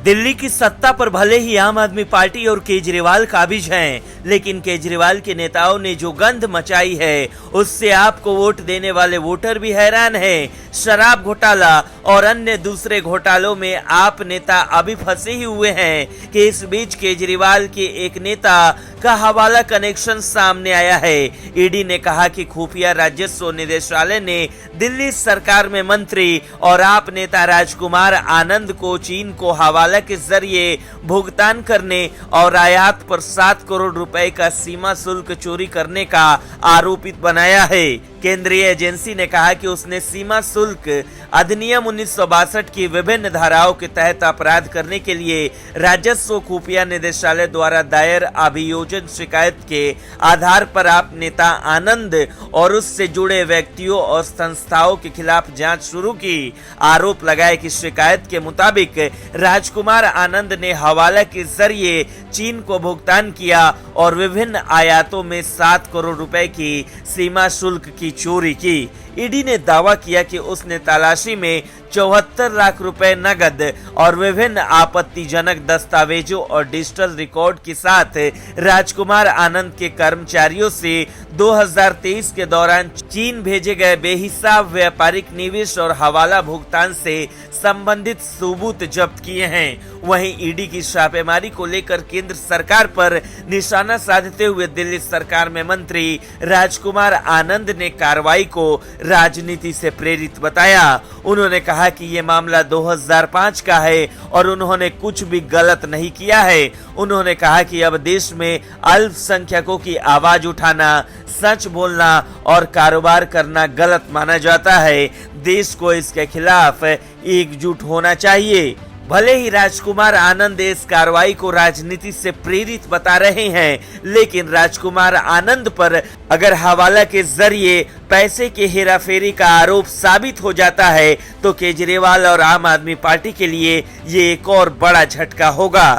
दिल्ली की सत्ता पर भले ही आम आदमी पार्टी और केजरीवाल काबिज हैं, लेकिन केजरीवाल के नेताओं ने जो गंध मचाई है उससे आपको वोट देने वाले वोटर भी हैरान हैं। शराब घोटाला और अन्य दूसरे घोटालों में आप नेता अभी फंसे ही हुए हैं कि इस बीच केजरीवाल के एक नेता का हवाला कनेक्शन सामने आया है। ईडी ने कहा कि खुफिया राजस्व निदेशालय ने दिल्ली सरकार में मंत्री और आप नेता राजकुमार आनंद को चीन को हवाला के जरिए भुगतान करने और आयात पर 7 करोड़ रुपए का सीमा शुल्क चोरी करने का आरोपित बनाया है। केंद्रीय एजेंसी ने कहा कि उसने सीमा शुल्क अधिनियम 1962 की विभिन्न धाराओं के तहत अपराध करने के लिए राजस्व खुफिया निदेशालय द्वारा दायर अभियोजन शिकायत के आधार पर आप नेता आनंद और उससे जुड़े व्यक्तियों और संस्थाओं के खिलाफ जांच शुरू की। आरोप लगाए कि शिकायत के मुताबिक राजकुमार आनंद ने हवाला के जरिए चीन को भुगतान किया और विभिन्न आयातों में 7 करोड़ रुपए की सीमा शुल्क की चोरी की। ईडी ने दावा किया कि उसने तलाशी में 74 लाख रुपए नगद और विभिन्न आपत्तिजनक दस्तावेजों और डिजिटल रिकॉर्ड के साथ राजकुमार आनंद के कर्मचारियों से 2023 के दौरान चीन भेजे गए बेहिसाब व्यापारिक निवेश और हवाला भुगतान से संबंधित सबूत जब्त किए हैं। वहीं ईडी की छापेमारी को लेकर केंद्र सरकार पर निशाना साधते हुए दिल्ली सरकार में मंत्री राजकुमार आनंद ने कार्रवाई को राजनीति से प्रेरित बताया। उन्होंने कहा कि ये मामला 2005 का है और उन्होंने कुछ भी गलत नहीं किया है। उन्होंने कहा कि अब देश में अल्पसंख्यकों की आवाज उठाना, सच बोलना और कारोबार करना गलत माना जाता है। देश को इसके खिलाफ एकजुट होना चाहिए। भले ही राजकुमार आनंद इस कार्रवाई को राजनीति से प्रेरित बता रहे हैं, लेकिन राजकुमार आनंद पर अगर हवाला के जरिए पैसे के हेराफेरी का आरोप साबित हो जाता है तो केजरीवाल और आम आदमी पार्टी के लिए ये एक और बड़ा झटका होगा।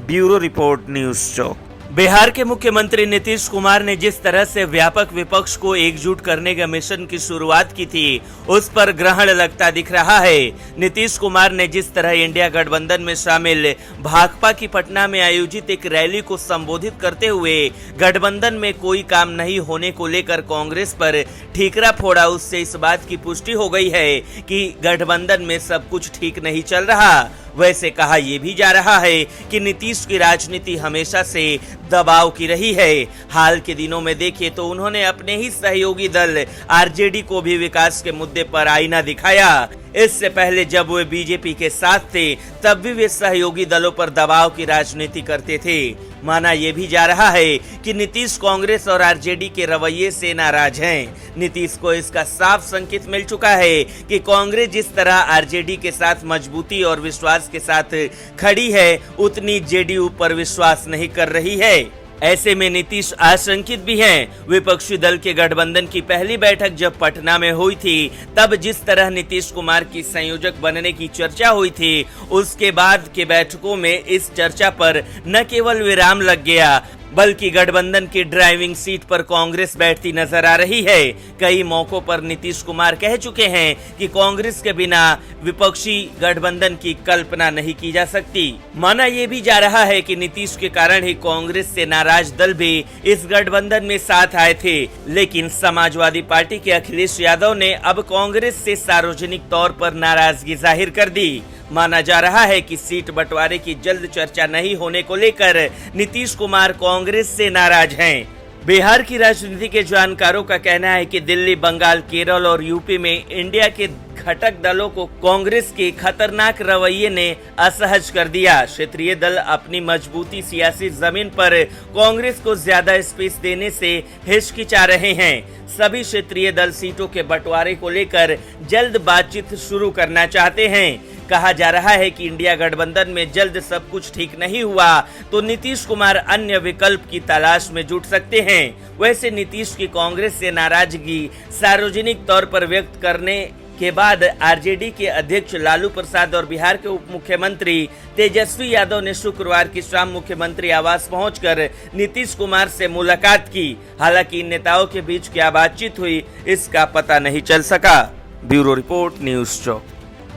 ब्यूरो रिपोर्ट, न्यूज़ चौक। बिहार के मुख्यमंत्री नीतीश कुमार ने जिस तरह से व्यापक विपक्ष को एकजुट करने के मिशन की शुरुआत की थी, उस पर ग्रहण लगता दिख रहा है। नीतीश कुमार ने जिस तरह इंडिया गठबंधन में शामिल भाकपा की पटना में आयोजित एक रैली को संबोधित करते हुए गठबंधन में कोई काम नहीं होने को लेकर कांग्रेस पर ठीकरा फोड़ा, उससे इस बात की पुष्टि हो गई है कि गठबंधन में सब कुछ ठीक नहीं चल रहा। वैसे कहा यह भी जा रहा है कि नीतीश की राजनीति हमेशा से दबाव की रही है। हाल के दिनों में देखें तो उन्होंने अपने ही सहयोगी दल आरजेडी को भी विकास के मुद्दे पर आईना दिखाया। इससे पहले जब वे बीजेपी के साथ थे तब भी वे सहयोगी दलों पर दबाव की राजनीति करते थे। माना यह भी जा रहा है कि नीतीश कांग्रेस और आरजेडी के रवैये से नाराज हैं। नीतीश को इसका साफ संकेत मिल चुका है कि कांग्रेस जिस तरह आरजेडी के साथ मजबूती और विश्वास के साथ खड़ी है, उतनी जेडीयू पर विश्वास नहीं कर रही है। ऐसे में नीतीश आशंकित भी हैं। विपक्षी दल के गठबंधन की पहली बैठक जब पटना में हुई थी, तब जिस तरह नीतीश कुमार की संयोजक बनने की चर्चा हुई थी, उसके बाद के बैठकों में इस चर्चा पर न केवल विराम लग गया, बल्कि गठबंधन की ड्राइविंग सीट पर कांग्रेस बैठती नजर आ रही है। कई मौकों पर नीतीश कुमार कह चुके हैं कि कांग्रेस के बिना विपक्षी गठबंधन की कल्पना नहीं की जा सकती। माना यह भी जा रहा है कि नीतीश के कारण ही कांग्रेस से नाराज दल भी इस गठबंधन में साथ आए थे, लेकिन समाजवादी पार्टी के अखिलेश यादव ने अब कांग्रेस से सार्वजनिक तौर पर नाराजगी जाहिर कर दी। माना जा रहा है कि सीट बंटवारे की जल्द चर्चा नहीं होने को लेकर नीतीश कुमार कांग्रेस से नाराज हैं। बिहार की राजनीति के जानकारों का कहना है कि दिल्ली, बंगाल, केरल और यूपी में इंडिया के घटक दलों को कांग्रेस के खतरनाक रवैये ने असहज कर दिया। क्षेत्रीय दल अपनी मजबूती सियासी जमीन पर कांग्रेस को ज्यादा स्पेस देने से हिचकिचा रहे हैं। सभी क्षेत्रीय दल सीटों के बंटवारे को लेकर जल्द बातचीत शुरू करना चाहते हैं। कहा जा रहा है कि इंडिया गठबंधन में जल्द सब कुछ ठीक नहीं हुआ तो नीतीश कुमार अन्य विकल्प की तलाश में जुट सकते हैं। वैसे नीतीश की कांग्रेस से नाराजगी सार्वजनिक तौर पर व्यक्त करने के बाद आरजेडी के अध्यक्ष लालू प्रसाद और बिहार के उप मुख्यमंत्री तेजस्वी यादव ने शुक्रवार की शाम मुख्यमंत्री आवास पहुंचकर नीतीश कुमार से मुलाकात की। हालांकि इन नेताओं के बीच क्या बातचीत हुई, इसका पता नहीं चल सका। ब्यूरो रिपोर्ट, न्यूज़ चौक।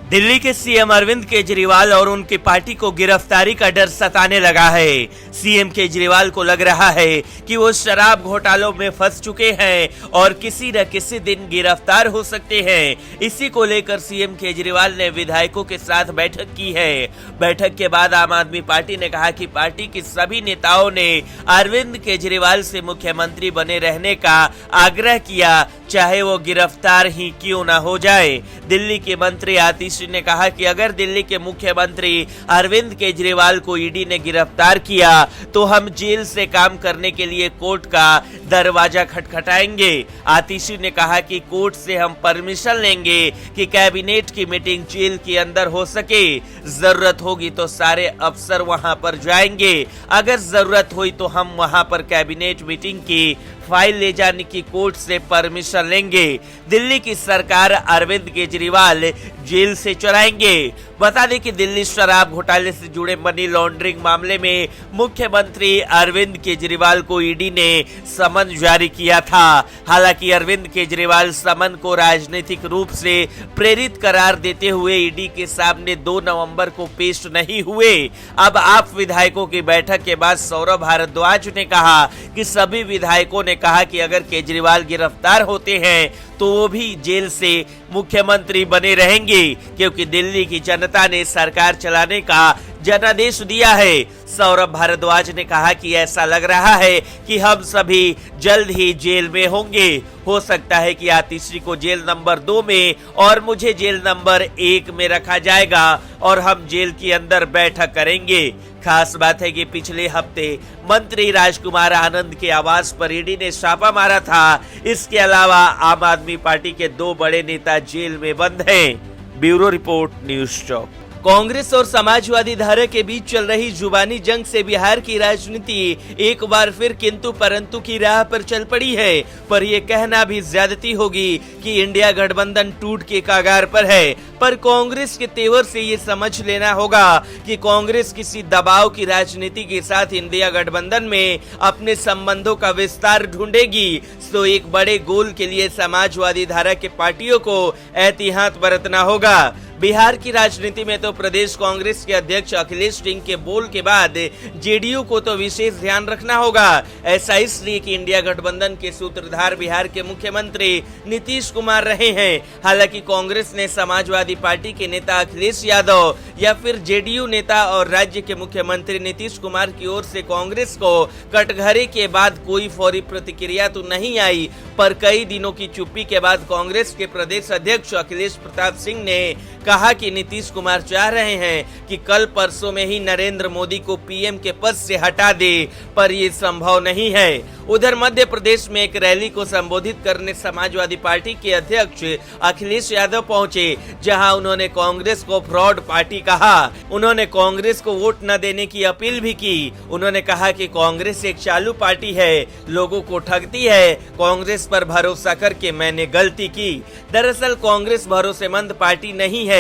दिल्ली के सीएम अरविंद केजरीवाल और उनकी पार्टी को गिरफ्तारी का डर सताने लगा है। सीएम केजरीवाल को लग रहा है कि वो शराब घोटालों में फंस चुके हैं और किसी न किसी दिन गिरफ्तार हो सकते हैं। इसी को लेकर सीएम केजरीवाल ने विधायकों के साथ बैठक की है। बैठक के बाद आम आदमी पार्टी ने कहा कि पार्टी के सभी नेताओं ने अरविंद केजरीवाल से मुख्यमंत्री बने रहने का आग्रह किया, चाहे वो गिरफ्तार ही क्यों न हो जाए। दिल्ली के मंत्री आतिशी ने कहा कि अगर दिल्ली के मुख्यमंत्री अरविंद केजरीवाल को ईडी ने गिरफ्तार किया तो हम जेल से काम करने के लिए कोर्ट का दरवाजा खटखटाएंगे। आतिशी ने कहा कि कोर्ट से हम परमिशन लेंगे कि कैबिनेट की मीटिंग जेल के अंदर हो सके। जरूरत होगी तो सारे अफसर वहां पर जाएंगे। अगर जरूरत हुई तो हम वहां पर कैबिनेट मीटिंग की फाइल ले जाने की कोर्ट से परमिशन लेंगे। दिल्ली की सरकार अरविंद केजरीवाल जेल से चुराएंगे। बता दें कि दिल्ली शराब घोटाले से जुड़े मनी लॉन्ड्रिंग मामले में मुख्यमंत्री अरविंद केजरीवाल को ईडी ने समन जारी किया था। हालांकि अरविंद केजरीवाल समन को राजनीतिक रूप से प्रेरित करार देते हुए ईडी के सामने 2 नवंबर को पेश नहीं हुए। अब आप विधायकों की बैठक के बाद सौरभ भारद्वाज ने कहा कि सभी विधायकों ने कहा कि अगर केजरीवाल गिरफ्तार होते हैं तो वो भी जेल से मुख्यमंत्री बने रहेंगे, क्योंकि दिल्ली की जनता ने सरकार चलाने का जनादेश दिया है। सौरभ भारद्वाज ने कहा कि ऐसा लग रहा है कि हम सभी जल्द ही जेल में होंगे। हो सकता है कि आतिशी को जेल नंबर 2 में और मुझे जेल नंबर 1 में रखा जाएगा और हम जेल के अंदर बैठक करेंगे। खास बात है कि पिछले हफ्ते मंत्री राजकुमार आनंद के आवास पर ईडी ने छापा मारा था। इसके अलावा आम आदमी पार्टी के 2 बड़े नेता जेल में बंद हैं। ब्यूरो रिपोर्ट, न्यूज़ चौक। कांग्रेस और समाजवादी धारा के बीच चल रही जुबानी जंग से बिहार की राजनीति एक बार फिर किंतु परंतु की राह पर चल पड़ी है। पर यह कहना भी ज्यादती होगी कि इंडिया गठबंधन टूट के कगार पर है। पर कांग्रेस के तेवर से ये समझ लेना होगा कि कांग्रेस किसी दबाव की राजनीति के साथ इंडिया गठबंधन में अपने संबंधों का विस्तार ढूंढेगी। तो एक बड़े गोल के लिए समाजवादी धारा के पार्टियों को एहतियात बरतना होगा। बिहार की राजनीति में तो प्रदेश कांग्रेस के अध्यक्ष अखिलेश सिंह के बोल के बाद जेडीयू को तो विशेष ध्यान रखना होगा। ऐसा इसलिए कि इंडिया गठबंधन के सूत्रधार बिहार के मुख्यमंत्री नीतीश कुमार रहे हैं। हालांकि कांग्रेस ने समाजवादी पार्टी के नेता अखिलेश यादव या फिर जेडीयू नेता और राज्य के मुख्यमंत्री नीतीश कुमार की ओर से कांग्रेस को कटघरे के बाद कोई फौरी प्रतिक्रिया तो नहीं आई। पर कई दिनों की चुप्पी के बाद कांग्रेस के प्रदेश अध्यक्ष अखिलेश प्रताप सिंह ने कहा कि नीतीश कुमार चाह रहे हैं कि कल परसों में ही नरेंद्र मोदी को पीएम के पद से हटा दे, पर ये संभव नहीं है। उधर मध्य प्रदेश में एक रैली को संबोधित करने समाजवादी पार्टी के अध्यक्ष अखिलेश यादव पहुंचे, जहां उन्होंने कांग्रेस को फ्रॉड पार्टी कहा। उन्होंने कांग्रेस को वोट न देने की अपील भी की। उन्होंने कहा कि कांग्रेस एक चालू पार्टी है, लोगों को ठगती है। कांग्रेस पर भरोसा करके मैंने गलती की। दरअसल कांग्रेस भरोसेमंद पार्टी नहीं है।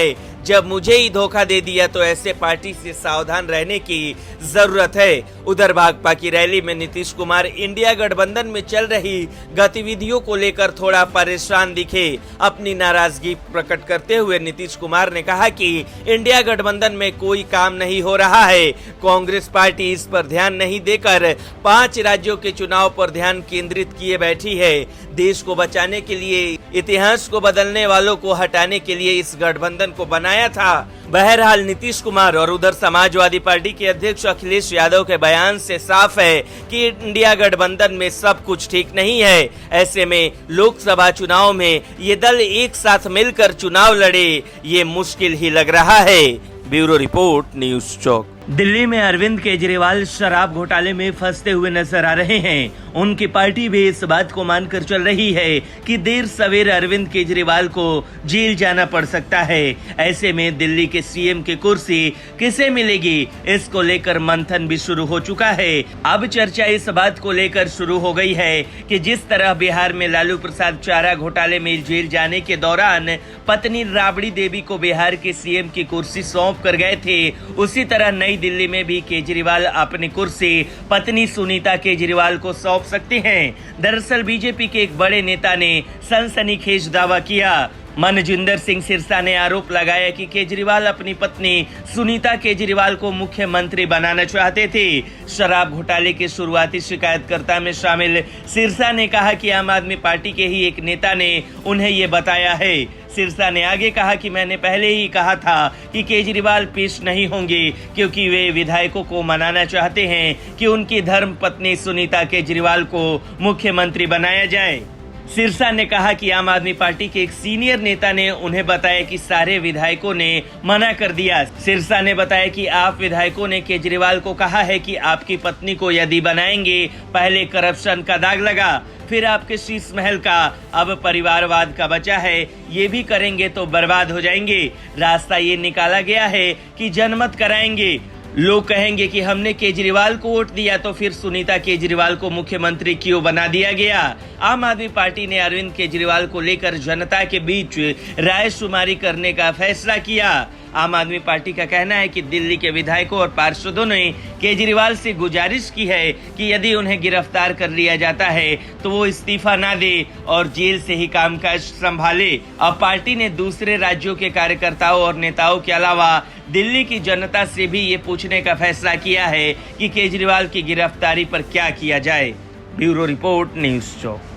जब मुझे ही धोखा दे दिया तो ऐसे पार्टी से सावधान रहने की जरूरत है। उधर भाजपा की रैली में नीतीश कुमार इंडिया गठबंधन में चल रही गतिविधियों को लेकर थोड़ा परेशान दिखे। अपनी नाराजगी प्रकट करते हुए नीतीश कुमार ने कहा कि इंडिया गठबंधन में कोई काम नहीं हो रहा है। कांग्रेस पार्टी इस पर ध्यान नहीं देकर 5 राज्यों के चुनाव पर ध्यान केंद्रित किए बैठी है। देश को बचाने के लिए, इतिहास को बदलने वालों को हटाने के लिए इस गठबंधन को बनाया था। बहरहाल नीतीश कुमार और उधर समाजवादी पार्टी के अध्यक्ष अखिलेश यादव के बयान से साफ है कि इंडिया गठबंधन में सब कुछ ठीक नहीं है। ऐसे में लोकसभा चुनाव में ये दल एक साथ मिलकर चुनाव लड़े, ये मुश्किल ही लग रहा है। ब्यूरो रिपोर्ट, न्यूज़ चौक। दिल्ली में अरविंद केजरीवाल शराब घोटाले में फंसते हुए नजर आ रहे हैं। उनकी पार्टी भी इस बात को मानकर चल रही है कि देर सवेर अरविंद केजरीवाल को जेल जाना पड़ सकता है। ऐसे में दिल्ली के सीएम की कुर्सी किसे मिलेगी, इसको लेकर मंथन भी शुरू हो चुका है। अब चर्चा इस बात को लेकर शुरू हो गई है कि जिस तरह बिहार में लालू प्रसाद चारा घोटाले में जेल जाने के दौरान पत्नी राबड़ी देवी को बिहार के सीएम की कुर्सी सौंप कर गए थे, उसी तरह नई दिल्ली में भी केजरीवाल अपनी कुर्सी पत्नी सुनीता केजरीवाल को सौंप सकते हैं। दरअसल बीजेपी के एक बड़े नेता ने सनसनीखेज दावा किया। मनजिंदर सिंह सिरसा ने आरोप लगाया कि केजरीवाल अपनी पत्नी सुनीता केजरीवाल को मुख्यमंत्री बनाना चाहते थे। शराब घोटाले के शुरुआती शिकायतकर्ता में शामिल सिरसा ने कहा कि आम आदमी पार्टी के ही एक नेता ने उन्हें ये बताया है। सिरसा ने आगे कहा कि मैंने पहले ही कहा था कि केजरीवाल पेश नहीं होंगे क्योंकि वे विधायकों को मनाना चाहते हैं कि उनकी धर्मपत्नी सुनीता केजरीवाल को मुख्यमंत्री बनाया जाए। सिरसा ने कहा कि आम आदमी पार्टी के एक सीनियर नेता ने उन्हें बताया कि सारे विधायकों ने मना कर दिया। सिरसा ने बताया कि आप विधायकों ने केजरीवाल को कहा है कि आपकी पत्नी को यदि बनाएंगे, पहले करप्शन का दाग लगा, फिर आपके शीश महल का, अब परिवारवाद का बचा है, ये भी करेंगे तो बर्बाद हो जाएंगे। रास्ता ये निकाला गया है कि जनमत कराएंगे। लोग कहेंगे कि हमने केजरीवाल को वोट दिया तो फिर सुनीता केजरीवाल को मुख्यमंत्री क्यों बना दिया गया। आम आदमी पार्टी ने अरविंद केजरीवाल को लेकर जनता के बीच रायशुमारी करने का फैसला किया। आम आदमी पार्टी का कहना है कि दिल्ली के विधायकों और पार्षदों ने केजरीवाल से गुजारिश की है कि यदि उन्हें गिरफ्तार कर लिया जाता है तो वो इस्तीफा ना दे और जेल से ही कामकाज संभाले। अब पार्टी ने दूसरे राज्यों के कार्यकर्ताओं और नेताओं के अलावा दिल्ली की जनता से भी ये पूछने का फैसला किया है कि केजरीवाल की गिरफ्तारी पर क्या किया जाए। ब्यूरो रिपोर्ट, न्यूज़ चौक।